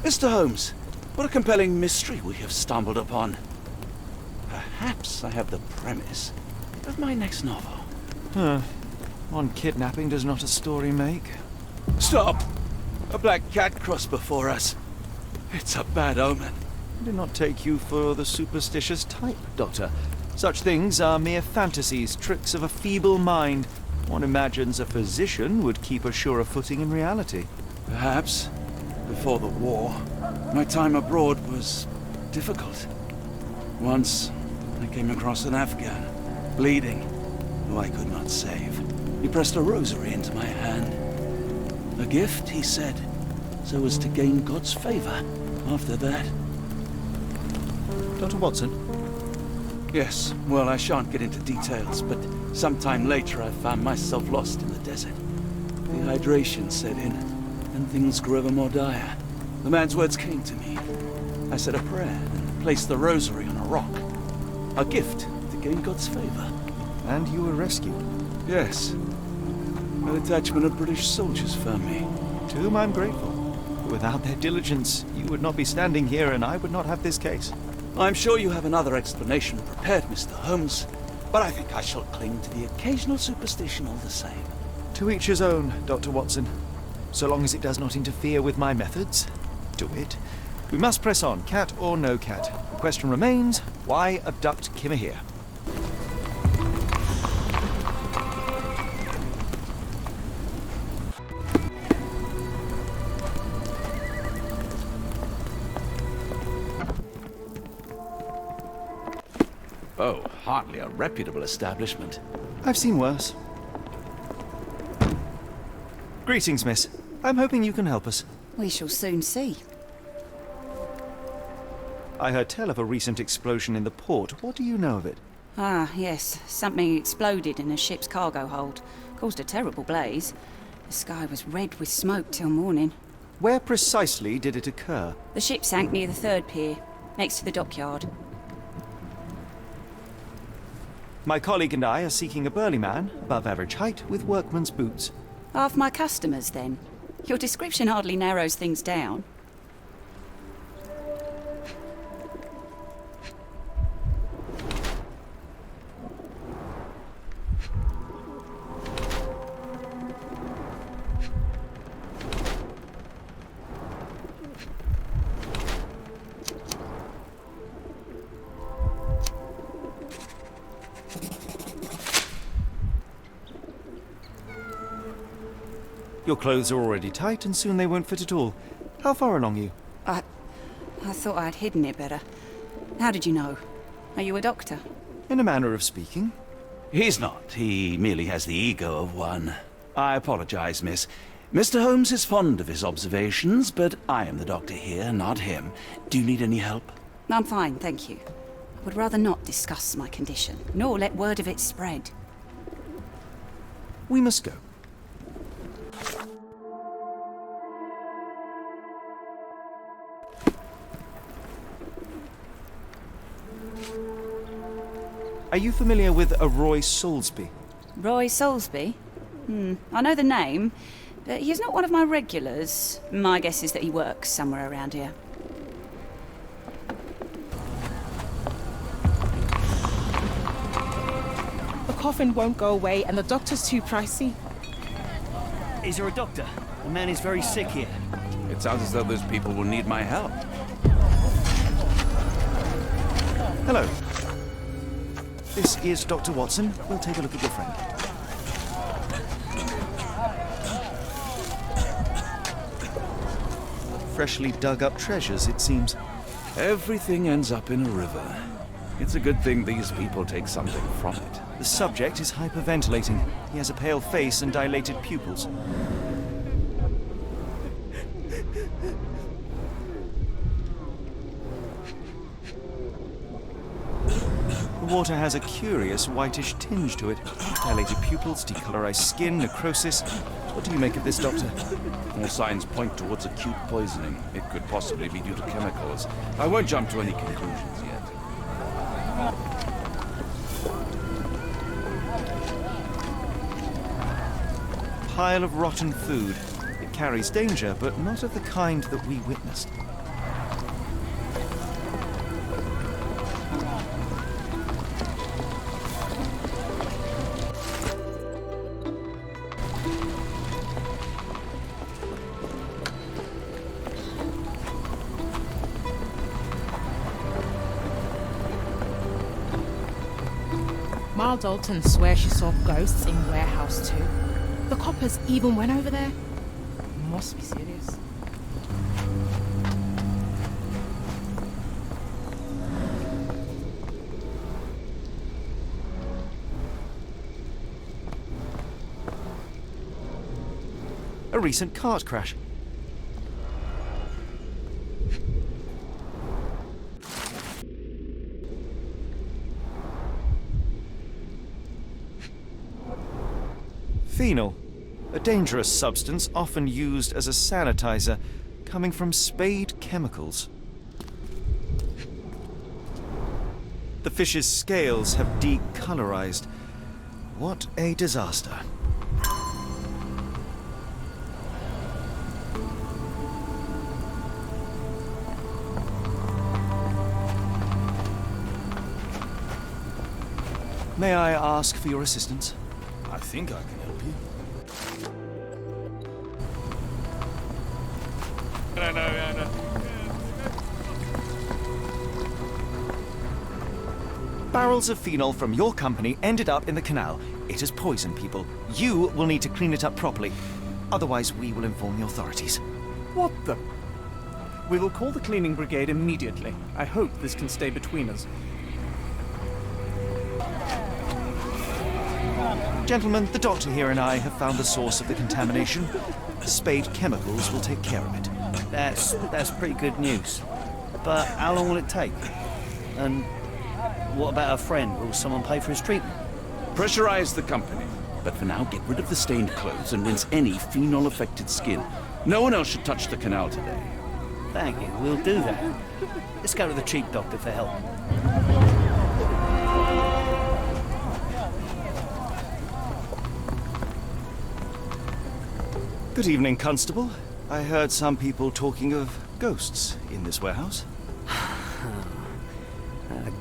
Mr. Holmes, what a compelling mystery we have stumbled upon. Perhaps I have the premise of my next novel. One kidnapping does not a story make. Stop! A black cat crossed before us. It's a bad omen. I do not take you for the superstitious type, Doctor. Such things are mere fantasies, tricks of a feeble mind. One imagines a physician would keep a surer footing in reality. Perhaps. Before the war, my time abroad was difficult. Once, I came across an Afghan, bleeding, who I could not save. He pressed a rosary into my hand. A gift, he said, so as to gain God's favor after that. Dr. Watson? Yes, well, I shan't get into details, but sometime later I found myself lost in the desert. Dehydration set in, and things grew ever more dire. The man's words came to me. I said a prayer and placed the rosary on a rock. A gift to gain God's favor. And you were rescued. Yes. A detachment of British soldiers found me. To whom I'm grateful. Without their diligence, you would not be standing here and I would not have this case. I'm sure you have another explanation prepared, Mr. Holmes, but I think I shall cling to the occasional superstition all the same. To each his own, Dr. Watson. So long as it does not interfere with my methods, do it. We must press on, cat or no cat. The question remains, why abduct Kimmer here? Oh, hardly a reputable establishment. I've seen worse. Greetings, miss. I'm hoping you can help us. We shall soon see. I heard tell of a recent explosion in the port. What do you know of it? Ah, yes. Something exploded in a ship's cargo hold. Caused a terrible blaze. The sky was red with smoke till morning. Where precisely did it occur? The ship sank near the third pier, next to the dockyard. My colleague and I are seeking a burly man, above average height, with workman's boots. Half my customers, then. Your description hardly narrows things down. Your clothes are already tight, and soon they won't fit at all. How far along are you? I thought I'd hidden it better. How did you know? Are you a doctor? In a manner of speaking. He's not. He merely has the ego of one. I apologize, miss. Mr. Holmes is fond of his observations, but I am the doctor here, not him. Do you need any help? I'm fine, thank you. I would rather not discuss my condition, nor let word of it spread. We must go. Are you familiar with a Roy Soulsby? Roy Soulsby? I know the name, but he's not one of my regulars. My guess is that he works somewhere around here. The coffin won't go away and the doctor's too pricey. Is there a doctor? The man is very sick here. It sounds as though those people will need my help. Hello. This is Dr. Watson. We'll take a look at your friend. Freshly dug up treasures, it seems. Everything ends up in a river. It's a good thing these people take something from it. The subject is hyperventilating. He has a pale face and dilated pupils. The water has a curious whitish tinge to it. Dilated pupils, decolorized skin, necrosis. What do you make of this, Doctor? All signs point towards acute poisoning. It could possibly be due to chemicals. I won't jump to any conclusions yet. Pile of rotten food. It carries danger, but not of the kind that we witnessed. Ma Dalton swears she saw ghosts in Warehouse 2. The coppers even went over there. Must be serious. A recent cart crash. Phenol, a dangerous substance often used as a sanitizer, coming from spade chemicals. The fish's scales have decolorized. What a disaster. May I ask for your assistance? I think I can help you. Barrels of phenol from your company ended up in the canal. It has poisoned people. You will need to clean it up properly. Otherwise, we will inform the authorities. What the? We will call the cleaning brigade immediately. I hope this can stay between us. Gentlemen, the doctor here and I have found the source of the contamination. Spade Chemicals will take care of it. That's pretty good news. But how long will it take? And what about our friend? Will someone pay for his treatment? Pressurize the company. But for now, get rid of the stained clothes and rinse any phenol-affected skin. No one else should touch the canal today. Thank you, we'll do that. Let's go to the chief doctor for help. Good evening, Constable. I heard some people talking of ghosts in this warehouse.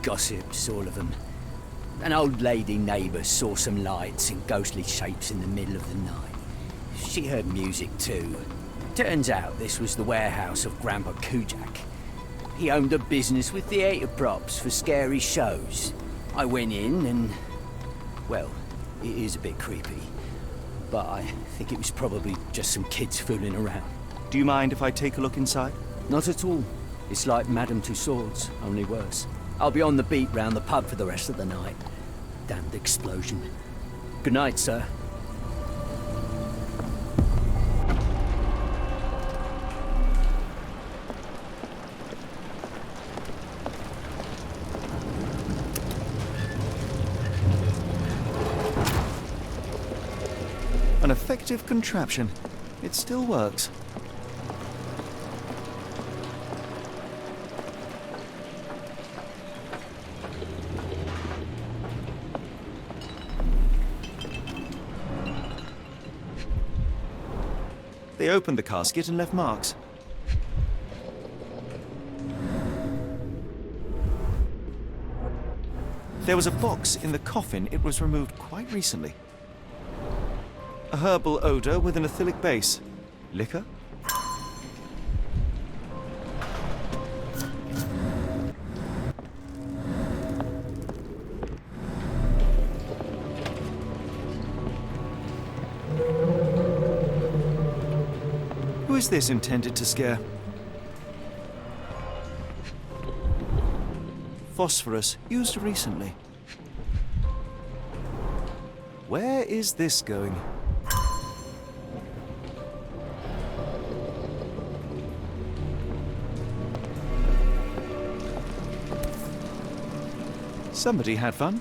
Gossips, all of them. An old lady neighbour saw some lights and ghostly shapes in the middle of the night. She heard music too. Turns out this was the warehouse of Grandpa Kujak. He owned a business with theatre props for scary shows. I went in and... well, it is a bit creepy. But I think it was probably just some kids fooling around. Do you mind if I take a look inside? Not at all. It's like Madame Tussauds, only worse. I'll be on the beat round the pub for the rest of the night. Damned explosion. Good night, sir. An effective contraption. It still works. They opened the casket and left marks. There was a box in the coffin. It was removed quite recently. A herbal odor with an ethylic base. Liquor? Who is this intended to scare? Phosphorus, used recently. Where is this going? Somebody had fun.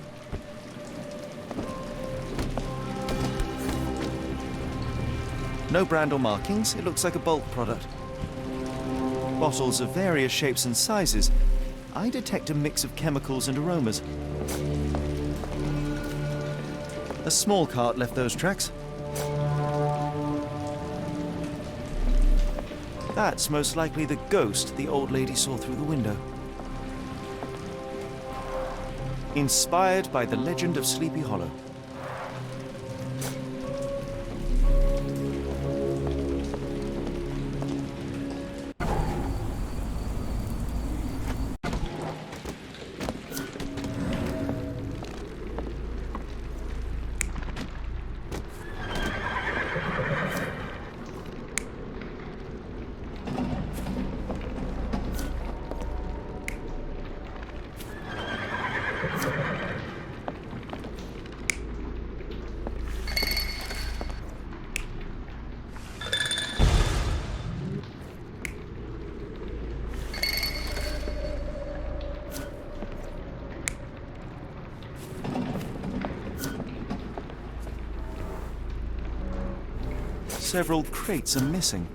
No brand or markings. It looks like a bulk product. Bottles of various shapes and sizes. I detect a mix of chemicals and aromas. A small cart left those tracks. That's most likely the ghost the old lady saw through the window. Inspired by the legend of Sleepy Hollow. Several crates are missing.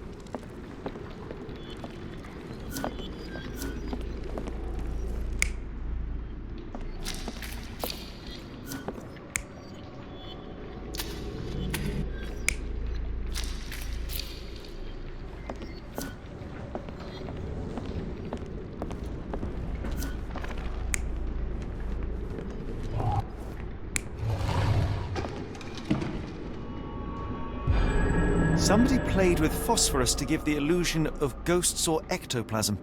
Somebody played with phosphorus to give the illusion of ghosts or ectoplasm.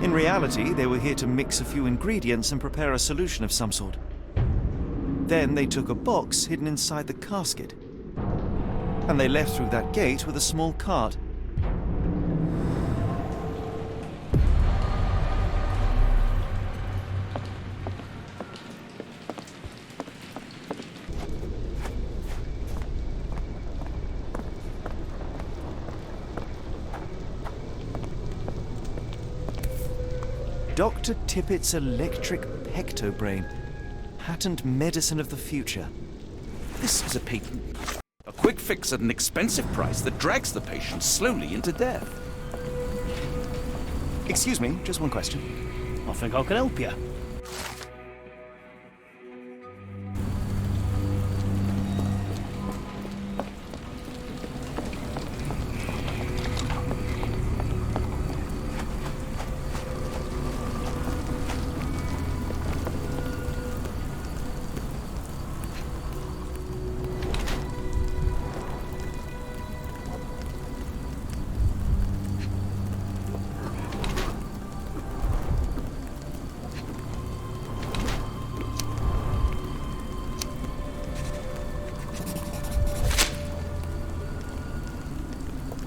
In reality, they were here to mix a few ingredients and prepare a solution of some sort. Then they took a box hidden inside the casket, and they left through that gate with a small cart. Dr. Tippett's electric pectobrain. Patent medicine of the future. This is a patent. A quick fix at an expensive price that drags the patient slowly into death. Excuse me, just one question. I think I can help you.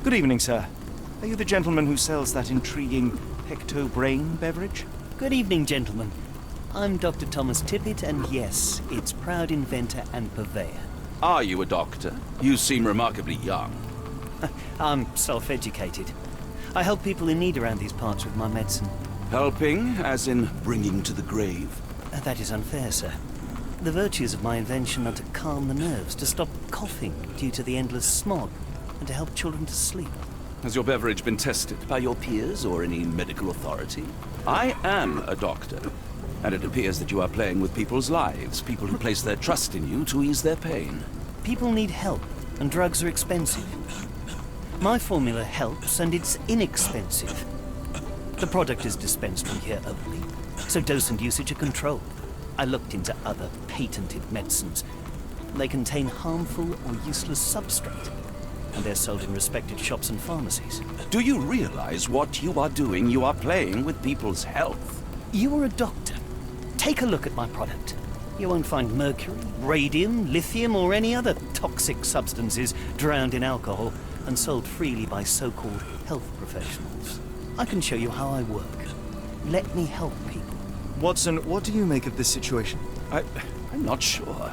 Good evening, sir. Are you the gentleman who sells that intriguing pectobrain beverage? Good evening, gentlemen. I'm Dr. Thomas Tippett, and yes, its proud inventor and purveyor. Are you a doctor? You seem remarkably young. I'm self-educated. I help people in need around these parts with my medicine. Helping, as in bringing to the grave? That is unfair, sir. The virtues of my invention are to calm the nerves, to stop coughing due to the endless smog, and to help children to sleep. Has your beverage been tested by your peers or any medical authority? I am a doctor, and it appears that you are playing with people's lives, people who place their trust in you to ease their pain. People need help, and drugs are expensive. My formula helps, and it's inexpensive. The product is dispensed from here only, so dose and usage are controlled. I looked into other patented medicines. They contain harmful or useless substrate, and they're sold in respected shops and pharmacies. Do you realize what you are doing? You are playing with people's health. You are a doctor. Take a look at my product. You won't find mercury, radium, lithium, or any other toxic substances drowned in alcohol and sold freely by so-called health professionals. I can show you how I work. Let me help people. Watson, what do you make of this situation? I'm not sure.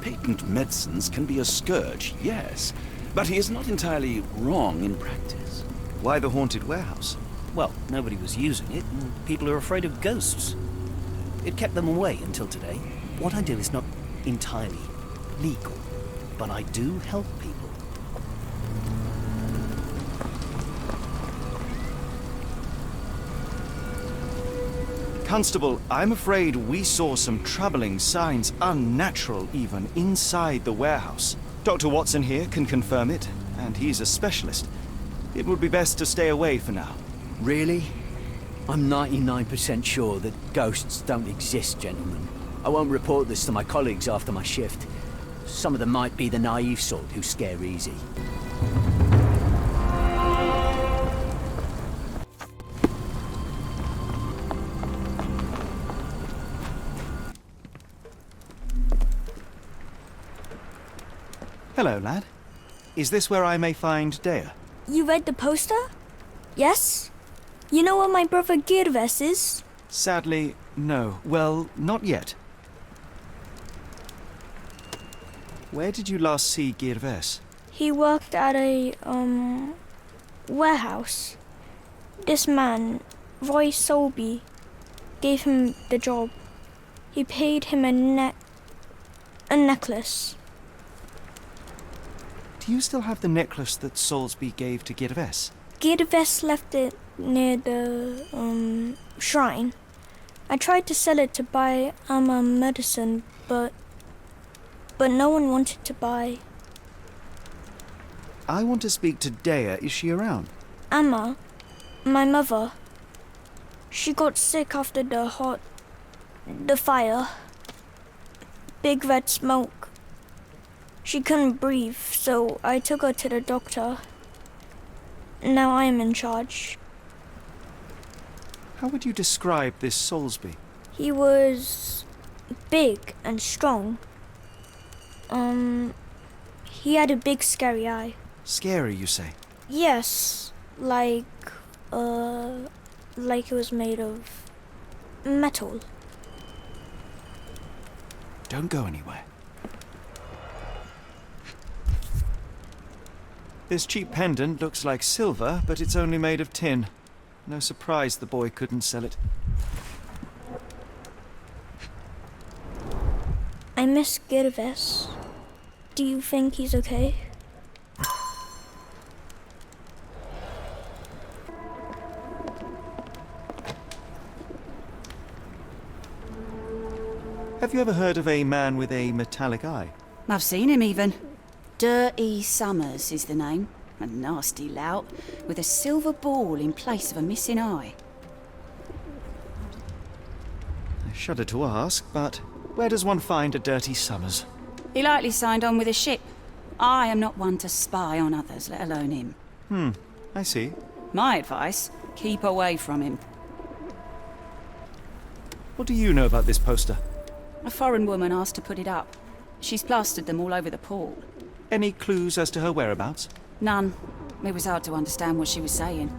Patent medicines can be a scourge, yes, but he is not entirely wrong in practice. Why the haunted warehouse? Well, nobody was using it, and people are afraid of ghosts. It kept them away until today. What I do is not entirely legal, but I do help people. Constable, I'm afraid we saw some troubling signs, unnatural even, inside the warehouse. Dr. Watson here can confirm it, and he's a specialist. It would be best to stay away for now. Really? I'm 99% sure that ghosts don't exist, gentlemen. I won't report this to my colleagues after my shift. Some of them might be the naive sort who scare easy. Hello, lad. Is this where I may find Dea? You read the poster? Yes? You know where my brother Girves is? Sadly, no. Well, not yet. Where did you last see Girves? He worked at a, warehouse. This man, Roy Solby, gave him the job. He paid him a necklace. Do Do you still have the necklace that Soulsby gave to Girves? Girves left it near the, shrine. I tried to sell it to buy Amma medicine, but no one wanted to buy. I want to speak to Dea. Is she around? Amma, my mother, she got sick after the fire. Big red smoke. She couldn't breathe, so I took her to the doctor. Now I am in charge. How would you describe this Soulsby? He was big and strong. He had a big scary eye. Scary, you say? Yes, like it was made of metal. Don't go anywhere. This cheap pendant looks like silver, but it's only made of tin. No surprise the boy couldn't sell it. I miss Girves. Do you think he's okay? Have you ever heard of a man with a metallic eye? I've seen him even. Dirty Summers is the name. A nasty lout, with a silver ball in place of a missing eye. I shudder to ask, but where does one find a Dirty Summers? He likely signed on with a ship. I am not one to spy on others, let alone him. I see. My advice, keep away from him. What do you know about this poster? A foreign woman asked to put it up. She's plastered them all over the pool. Any clues as to her whereabouts? None. It was hard to understand what she was saying.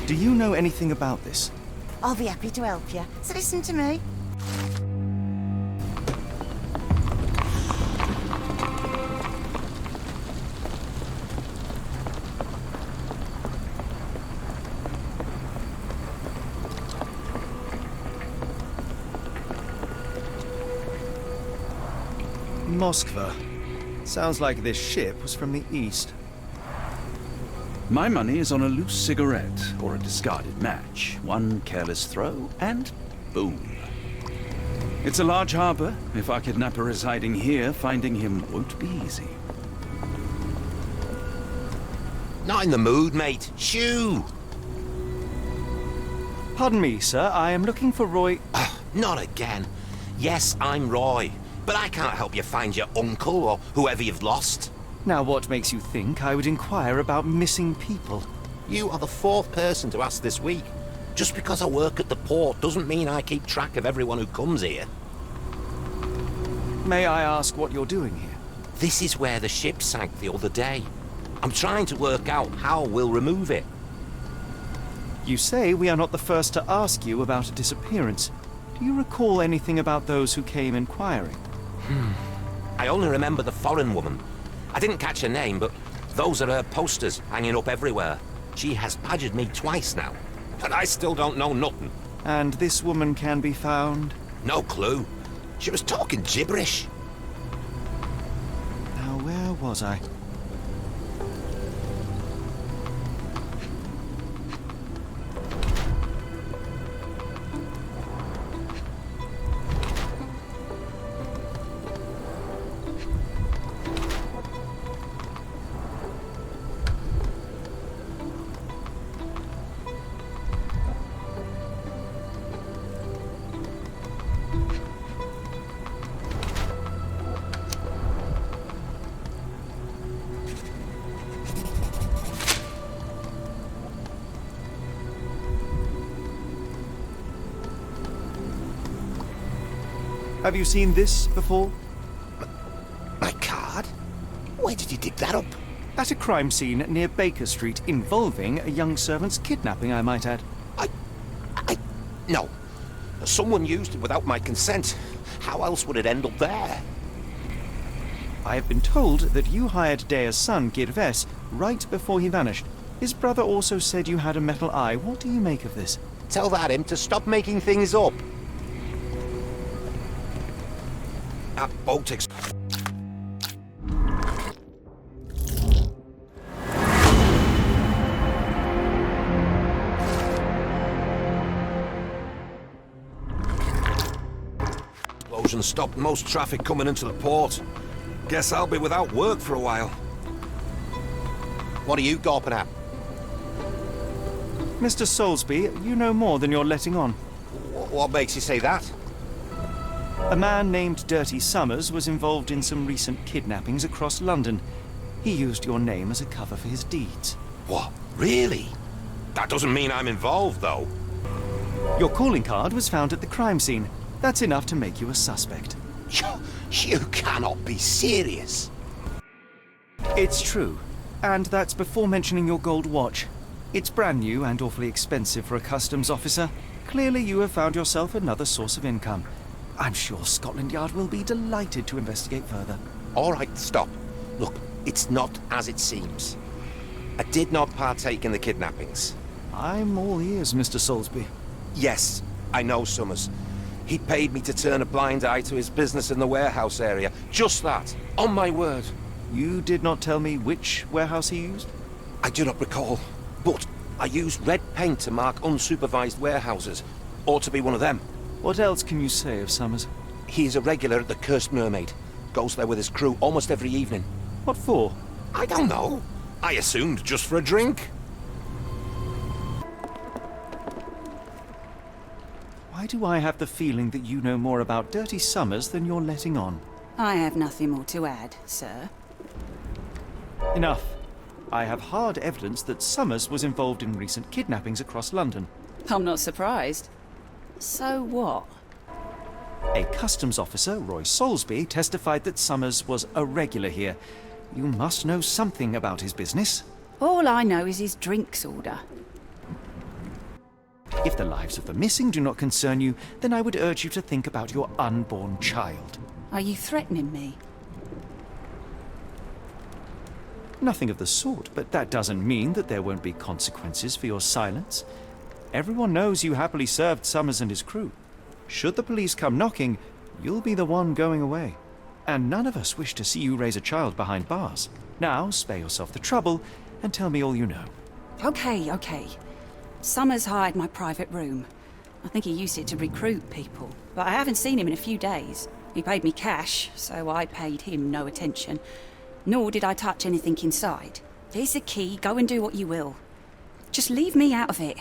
Do you know anything about this? I'll be happy to help you, so listen to me. Moskva. Sounds like this ship was from the east. My money is on a loose cigarette or a discarded match. One careless throw, and boom. It's a large harbor. If our kidnapper is hiding here, finding him won't be easy. Not in the mood, mate. Shoo! Pardon me, sir. I am looking for Roy... Not again. Yes, I'm Roy. But I can't help you find your uncle or whoever you've lost. Now, what makes you think I would inquire about missing people? You are the fourth person to ask this week. Just because I work at the port doesn't mean I keep track of everyone who comes here. May I ask what you're doing here? This is where the ship sank the other day. I'm trying to work out how we'll remove it. You say we are not the first to ask you about a disappearance. Do you recall anything about those who came inquiring? I only remember the foreign woman. I didn't catch her name, but those are her posters hanging up everywhere. She has badgered me twice now, and I still don't know nothing. And this woman can be found? No clue. She was talking gibberish. Now, where was I? Have you seen this before? My card? Where did you dig that up? At a crime scene near Baker Street involving a young servant's kidnapping, I might add. No. Someone used it without my consent. How else would it end up there? I have been told that you hired Dea's son, Girves, right before he vanished. His brother also said you had a metal eye. What do you make of this? Tell that him to stop making things up. That boat explosion stopped most traffic coming into the port. Guess I'll be without work for a while. What are you gawping at? Mr. Soulsby, you know more than you're letting on. What makes you say that? A man named Dirty Summers was involved in some recent kidnappings across London. He used your name as a cover for his deeds. What? Really? That doesn't mean I'm involved, though. Your calling card was found at the crime scene. That's enough to make you a suspect. You cannot be serious. It's true. And that's before mentioning your gold watch. It's brand new and awfully expensive for a customs officer. Clearly you have found yourself another source of income. I'm sure Scotland Yard will be delighted to investigate further. All right, stop. Look, it's not as it seems. I did not partake in the kidnappings. I'm all ears, Mr. Soulsby. Yes, I know Summers. He paid me to turn a blind eye to his business in the warehouse area. Just that, on my word. You did not tell me which warehouse he used? I do not recall, but I used red paint to mark unsupervised warehouses. Ought to be one of them. What else can you say of Summers? He's a regular at the Cursed Mermaid. Goes there with his crew almost every evening. What for? I don't know. I assumed just for a drink. Why do I have the feeling that you know more about Dirty Summers than you're letting on? I have nothing more to add, sir. Enough. I have hard evidence that Summers was involved in recent kidnappings across London. I'm not surprised. So what? A customs officer, Roy Soulsby, testified that Summers was a regular here. You must know something about his business. All I know is his drinks order. If the lives of the missing do not concern you, then I would urge you to think about your unborn child. Are you threatening me? Nothing of the sort, but that doesn't mean that there won't be consequences for your silence. Everyone knows you happily served Summers and his crew. Should the police come knocking, you'll be the one going away. And none of us wish to see you raise a child behind bars. Now, spare yourself the trouble and tell me all you know. Okay. Summers hired my private room. I think he used it to recruit people, but I haven't seen him in a few days. He paid me cash, so I paid him no attention. Nor did I touch anything inside. Here's the key, go and do what you will. Just leave me out of it.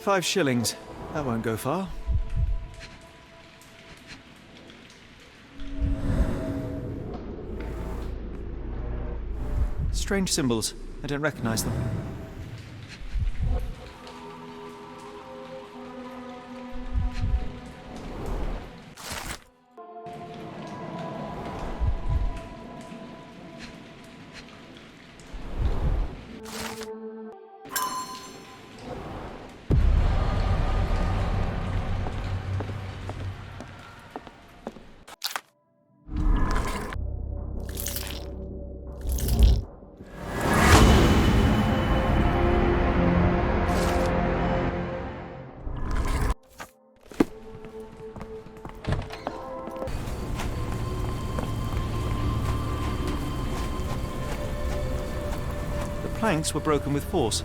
£5. That won't go far. Strange symbols. I don't recognize them. Planks were broken with force.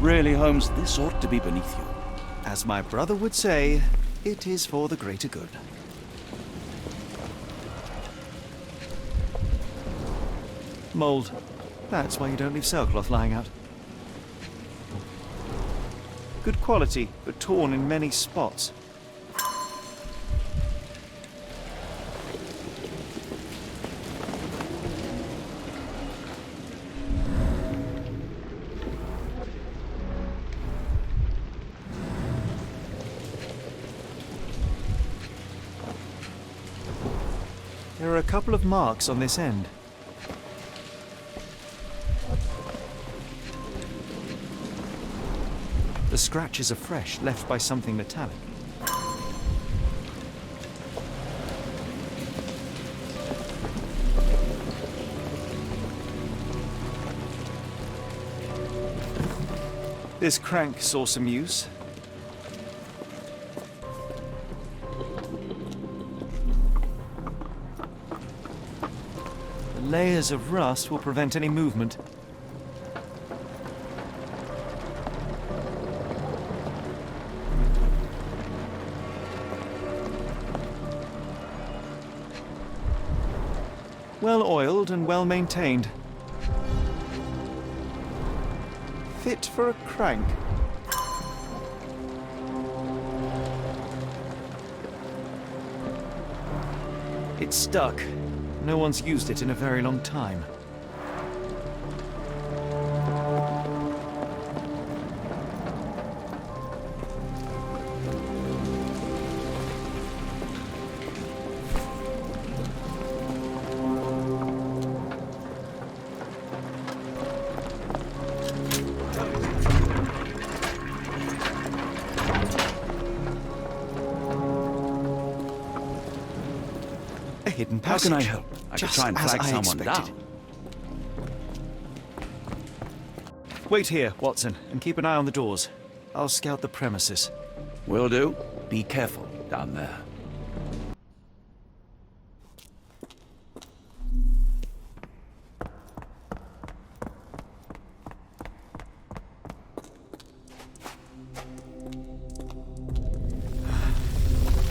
Really, Holmes, this ought to be beneath you. As my brother would say, it is for the greater good. Mold. That's why you don't leave sailcloth lying out. Good quality, but torn in many spots. There are a couple of marks on this end. The scratches are fresh, left by something metallic. This crank saw some use. The layers of rust will prevent any movement. Well oiled and well maintained. Fit for a crank. It's stuck. No one's used it in a very long time. A hidden How passage. can I help? I could Just try and as flag I someone expected. down. Wait here, Watson, and keep an eye on the doors. I'll scout the premises. Will do. Be careful down there.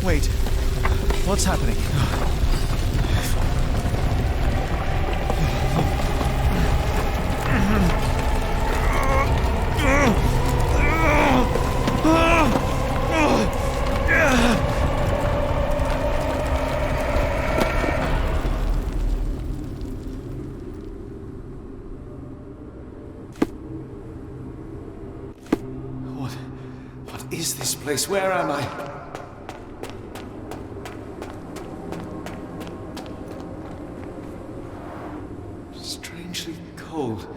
Wait. What's happening? What is this place? Where am I? Strangely cold.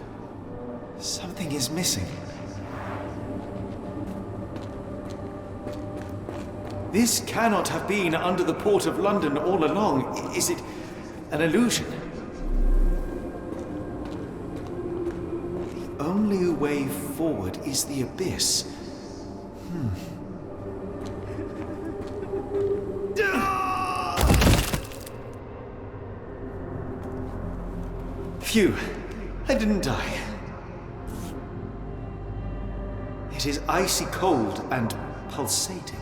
Something is missing. This cannot have been under the port of London all along. Is it an illusion? The only way forward is the abyss. Phew, I didn't die. It is icy cold and pulsating.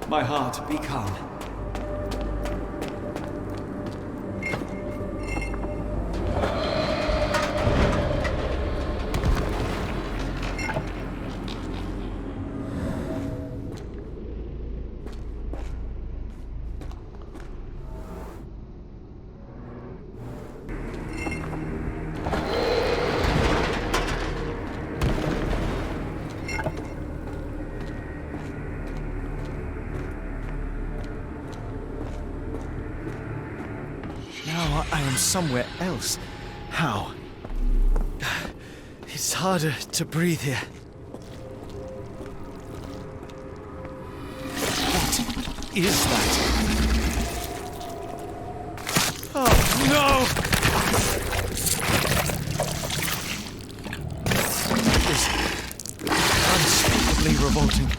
My heart, be calm. Now I am somewhere else. How? It's harder to breathe here. What is that? Oh, no! This is unspeakably revolting.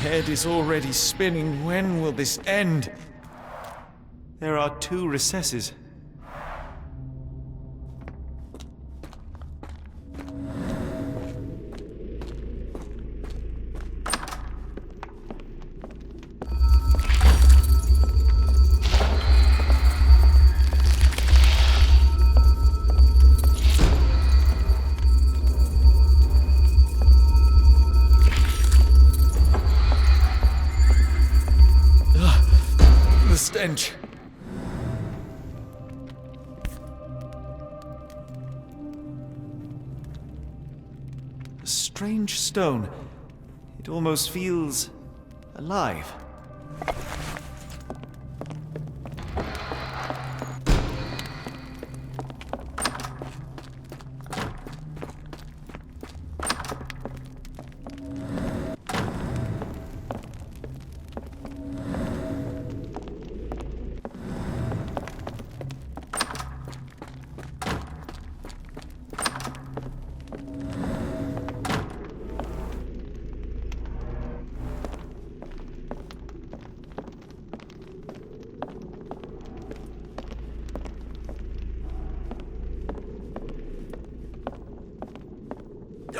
head is already spinning. When will this end? There are 2 recesses. The stench. A strange stone. It almost feels alive.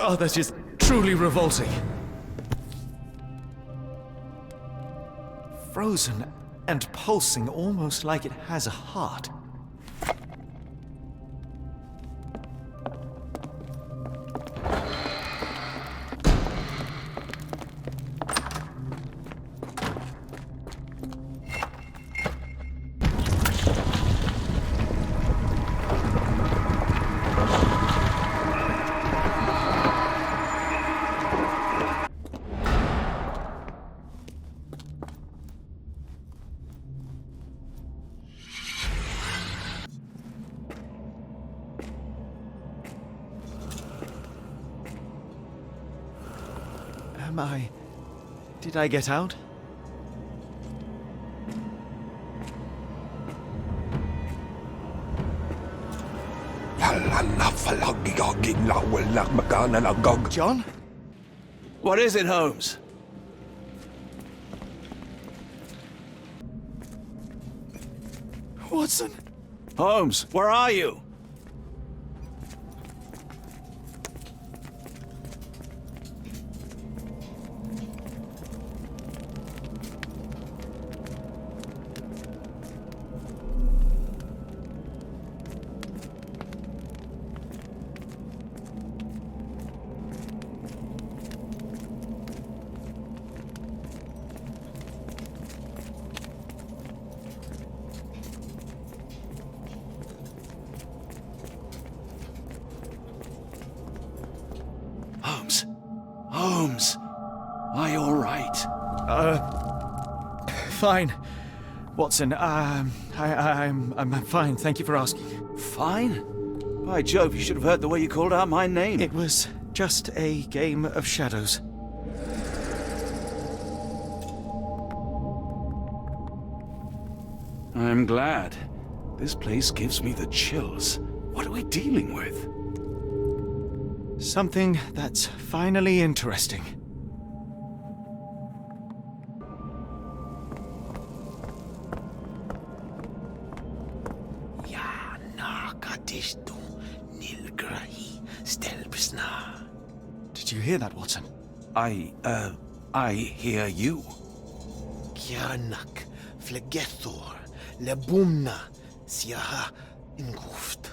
Oh, that is truly revolting. Frozen and pulsing, almost like it has a heart. Did I get out? John? What is it, Holmes? Watson? Holmes, where are you? Holmes, are you all right? Fine. Watson, I'm fine. Thank you for asking. Fine? By Jove, you should have heard the way you called out my name. It was just a game of shadows. I'm glad. This place gives me the chills. What are we dealing with? Something that's finally interesting. Did you hear that, Watson? I hear you. Kianak, Flegethor, Lebumna, Siaha, Inguft.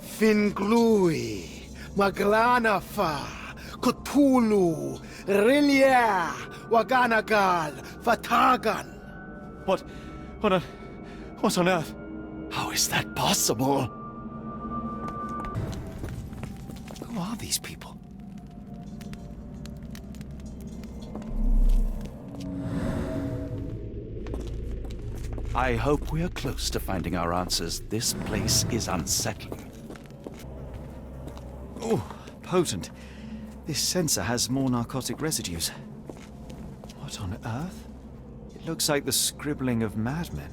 Finglui, Maglanafa, Cthulhu, Rilia, Waganagal, Fatagan. What on earth? How is that possible? Who are these people? I hope we are close to finding our answers. This place is unsettling. Oh, potent. This sensor has more narcotic residues. What on earth? It looks like the scribbling of madmen.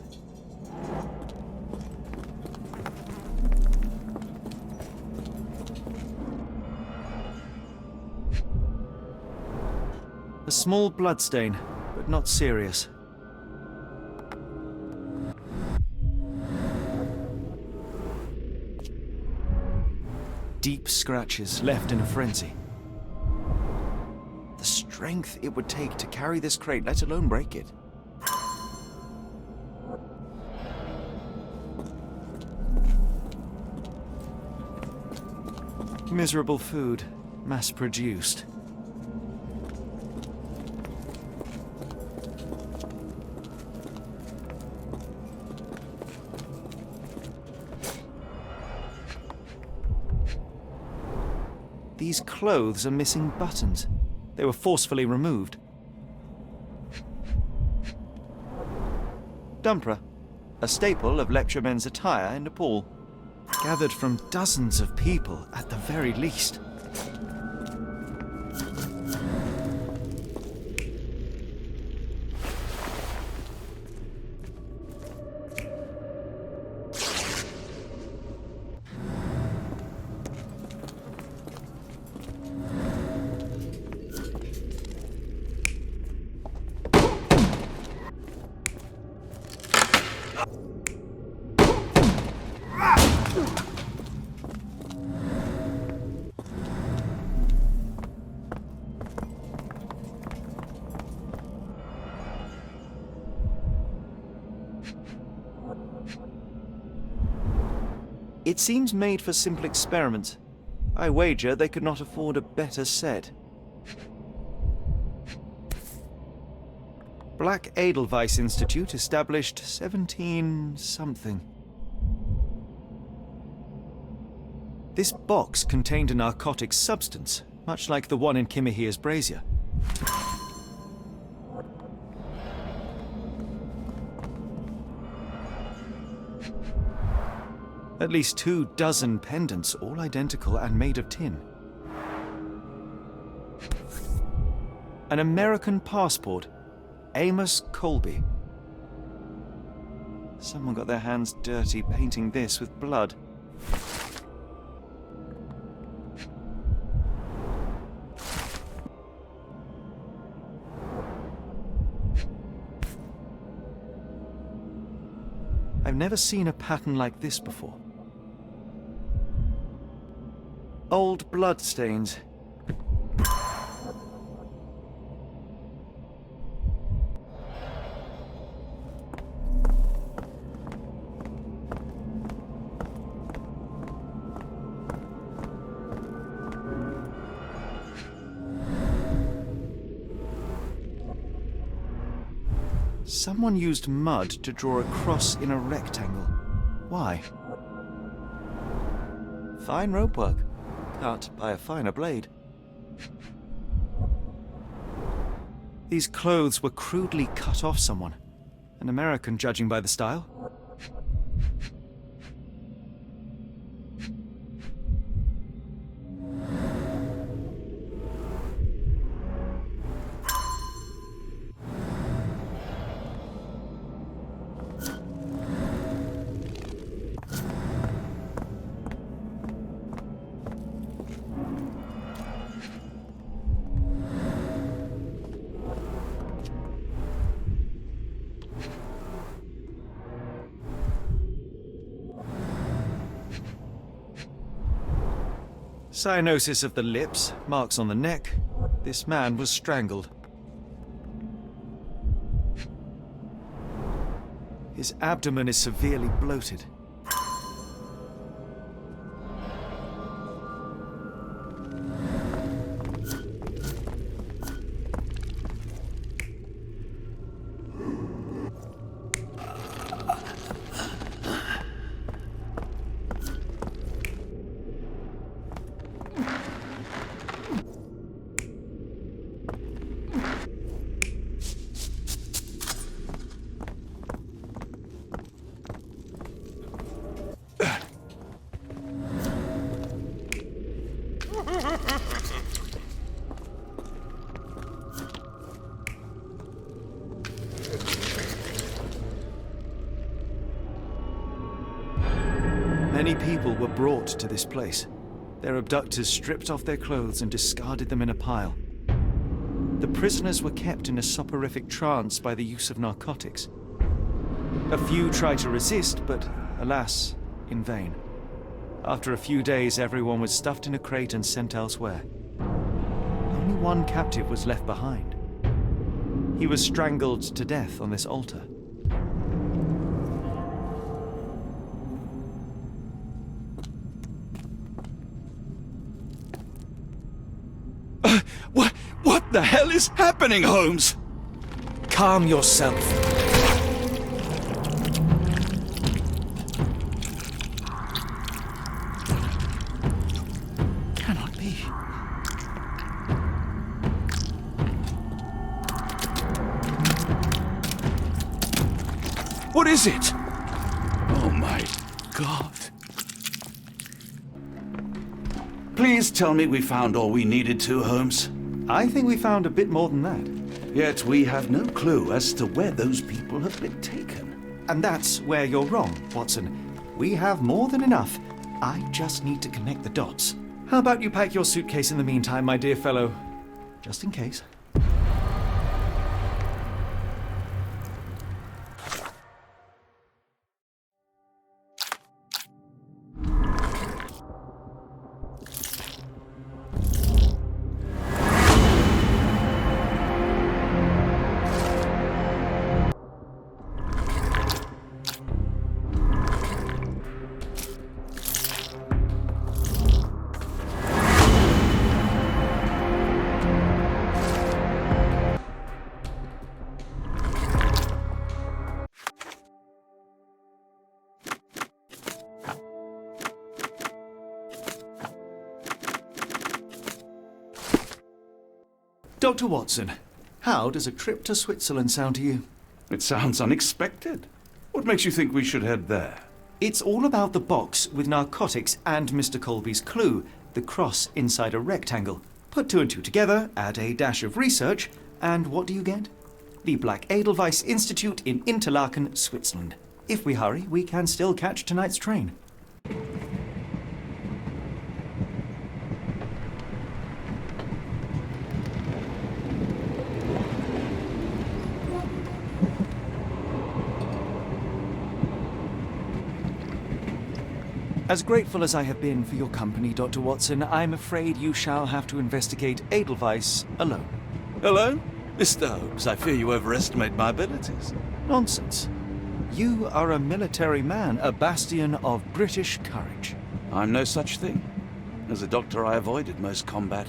A small bloodstain, but not serious. Deep scratches left in a frenzy. The strength it would take to carry this crate, let alone break it. Miserable food, mass-produced. These clothes are missing buttons. They were forcefully removed. Dumpra, a staple of lecture men's attire in Nepal, gathered from dozens of people at the very least. It seems made for simple experiments. I wager they could not afford a better set. Black Edelweiss Institute established 17-something. This box contained a narcotic substance, much like the one in Kimihir's brazier. At least 24 pendants, all identical and made of tin. An American passport, Amos Colby. Someone got their hands dirty painting this with blood. I've never seen a pattern like this before. Old bloodstains. Someone used mud to draw a cross in a rectangle. Why? Fine rope work, cut by a finer blade. These clothes were crudely cut off someone. An American, judging by the style. Cyanosis of the lips, marks on the neck. This man was strangled. His abdomen is severely bloated. Many people were brought to this place. Their abductors stripped off their clothes and discarded them in a pile. The prisoners were kept in a soporific trance by the use of narcotics. A few tried to resist, but alas, in vain. After a few days, everyone was stuffed in a crate and sent elsewhere. Only one captive was left behind. He was strangled to death on this altar. What the hell is happening, Holmes? Calm yourself. Cannot be. What is it? Oh my God. Please tell me we found all we needed to, Holmes. I think we found a bit more than that. Yet we have no clue as to where those people have been taken. And that's where you're wrong, Watson. We have more than enough. I just need to connect the dots. How about you pack your suitcase in the meantime, my dear fellow? Just in case. Dr. Watson, how does a trip to Switzerland sound to you? It sounds unexpected. What makes you think we should head there? It's all about the box with narcotics and Mr. Colby's clue, the cross inside a rectangle. Put two and two together, add a dash of research, and what do you get? The Black Edelweiss Institute in Interlaken, Switzerland. If we hurry, we can still catch tonight's train. As grateful as I have been for your company, Dr. Watson, I'm afraid you shall have to investigate Edelweiss alone. Alone? Mr. Holmes, I fear you overestimate my abilities. Nonsense. You are a military man, a bastion of British courage. I'm no such thing. As a doctor, I avoided most combat,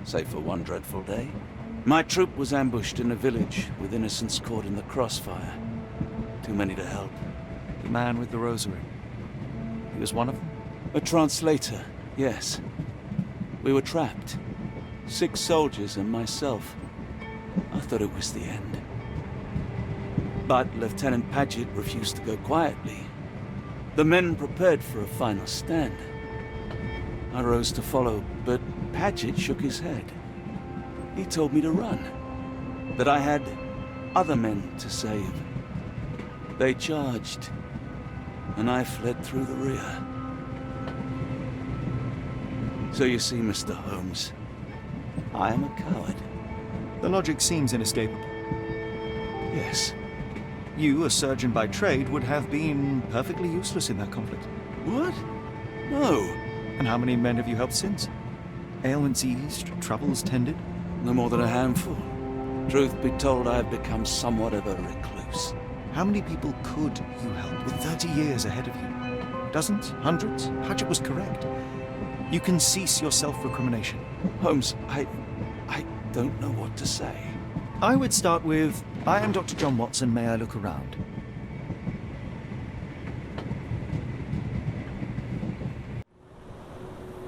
save for one dreadful day. My troop was ambushed in a village with innocents caught in the crossfire. Too many to help. The man with the rosary. He was one of them? A translator, yes. We were trapped. 6 soldiers and myself. I thought it was the end. But Lieutenant Paget refused to go quietly. The men prepared for a final stand. I rose to follow, but Paget shook his head. He told me to run. That I had other men to save. They charged, and I fled through the rear. So you see, Mr. Holmes, I am a coward. The logic seems inescapable. Yes. You, a surgeon by trade, would have been perfectly useless in that conflict. What? No. And how many men have you helped since? Ailments eased, troubles tended? No more than a handful. Truth be told, I have become somewhat of a recluse. How many people could you help with 30 years ahead of you? Dozens? Hundreds? Paget was correct. You can cease your self-recrimination. Holmes, I don't know what to say. I would start with, I am Dr. John Watson, may I look around?